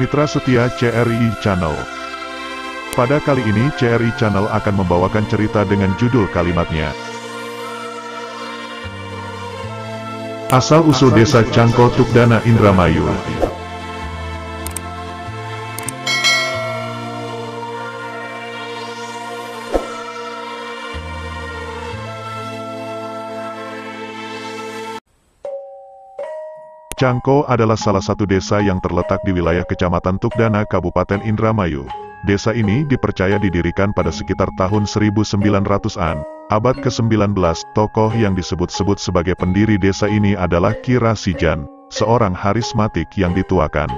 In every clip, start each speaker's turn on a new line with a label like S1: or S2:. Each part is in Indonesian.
S1: Mitra setia CRI Channel. Pada kali ini CRI Channel akan membawakan cerita dengan judul kalimatnya Asal-usul Desa Cangkol Tukdana Indramayu. Cangkol adalah salah satu desa yang terletak di wilayah Kecamatan Tukdana, Kabupaten Indramayu. Desa ini dipercaya didirikan pada sekitar tahun 1900-an, abad ke-19. Tokoh yang disebut-sebut sebagai pendiri desa ini adalah Ki Rasijan, seorang harismatik yang dituakan.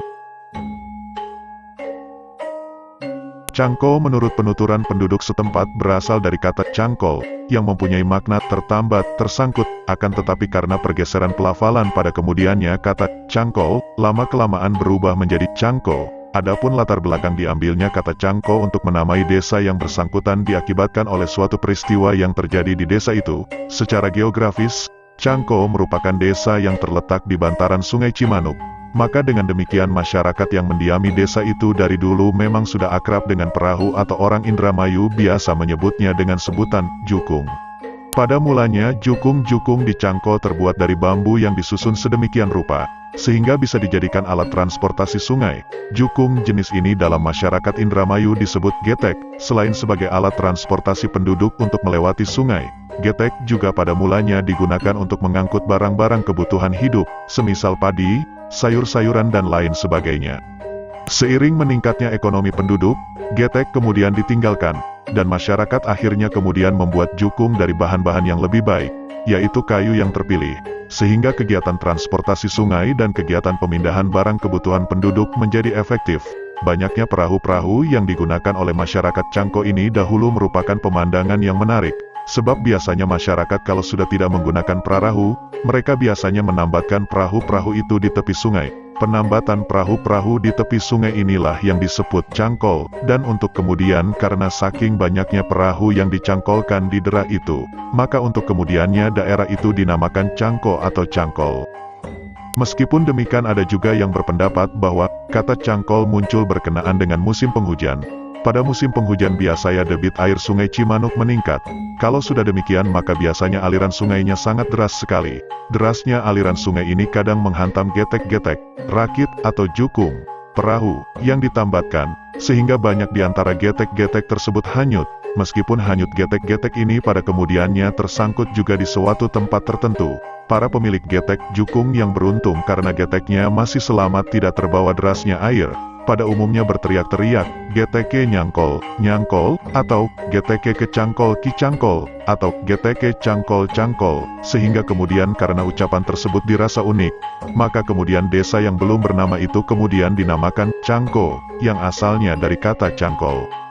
S1: Cangkol menurut penuturan penduduk setempat berasal dari kata cangkol, yang mempunyai makna tertambat, tersangkut, akan tetapi karena pergeseran pelafalan pada kemudiannya kata cangkol, lama-kelamaan berubah menjadi cangko. Adapun latar belakang diambilnya kata cangko untuk menamai desa yang bersangkutan diakibatkan oleh suatu peristiwa yang terjadi di desa itu. Secara geografis, Cangkol merupakan desa yang terletak di bantaran Sungai Cimanuk. Maka dengan demikian masyarakat yang mendiami desa itu dari dulu memang sudah akrab dengan perahu atau orang Indramayu biasa menyebutnya dengan sebutan jukung. Pada mulanya jukung-jukung di Cangkol terbuat dari bambu yang disusun sedemikian rupa, sehingga bisa dijadikan alat transportasi sungai. Jukung jenis ini dalam masyarakat Indramayu disebut getek, selain sebagai alat transportasi penduduk untuk melewati sungai. Getek juga pada mulanya digunakan untuk mengangkut barang-barang kebutuhan hidup, semisal padi, sayur-sayuran dan lain sebagainya. Seiring meningkatnya ekonomi penduduk, getek kemudian ditinggalkan, dan masyarakat akhirnya kemudian membuat jukung dari bahan-bahan yang lebih baik, yaitu kayu yang terpilih, sehingga kegiatan transportasi sungai dan kegiatan pemindahan barang kebutuhan penduduk menjadi efektif. Banyaknya perahu-perahu yang digunakan oleh masyarakat Cangkol ini dahulu merupakan pemandangan yang menarik, sebab biasanya masyarakat kalau sudah tidak menggunakan perahu, mereka biasanya menambatkan perahu-perahu itu di tepi sungai. Penambatan perahu-perahu di tepi sungai inilah yang disebut cangkol, dan untuk kemudian karena saking banyaknya perahu yang dicangkolkan di daerah itu, maka untuk kemudiannya daerah itu dinamakan Cangkol atau Cangkol. Meskipun demikian ada juga yang berpendapat bahwa kata cangkol muncul berkenaan dengan musim penghujan. Pada musim penghujan biasanya debit air sungai Cimanuk meningkat. Kalau sudah demikian maka biasanya aliran sungainya sangat deras sekali. Derasnya aliran sungai ini kadang menghantam getek-getek, rakit atau jukung, perahu, yang ditambatkan, sehingga banyak di antara getek-getek tersebut hanyut. Meskipun hanyut getek-getek ini pada kemudiannya tersangkut juga di suatu tempat tertentu. Para pemilik getek jukung yang beruntung karena geteknya masih selamat tidak terbawa derasnya air, pada umumnya berteriak-teriak, geteke nyangkol, nyangkol, atau geteke kecangkol kicangkol, atau geteke cangkol-cangkol, sehingga kemudian karena ucapan tersebut dirasa unik, maka kemudian desa yang belum bernama itu kemudian dinamakan Cangko, yang asalnya dari kata cangkol.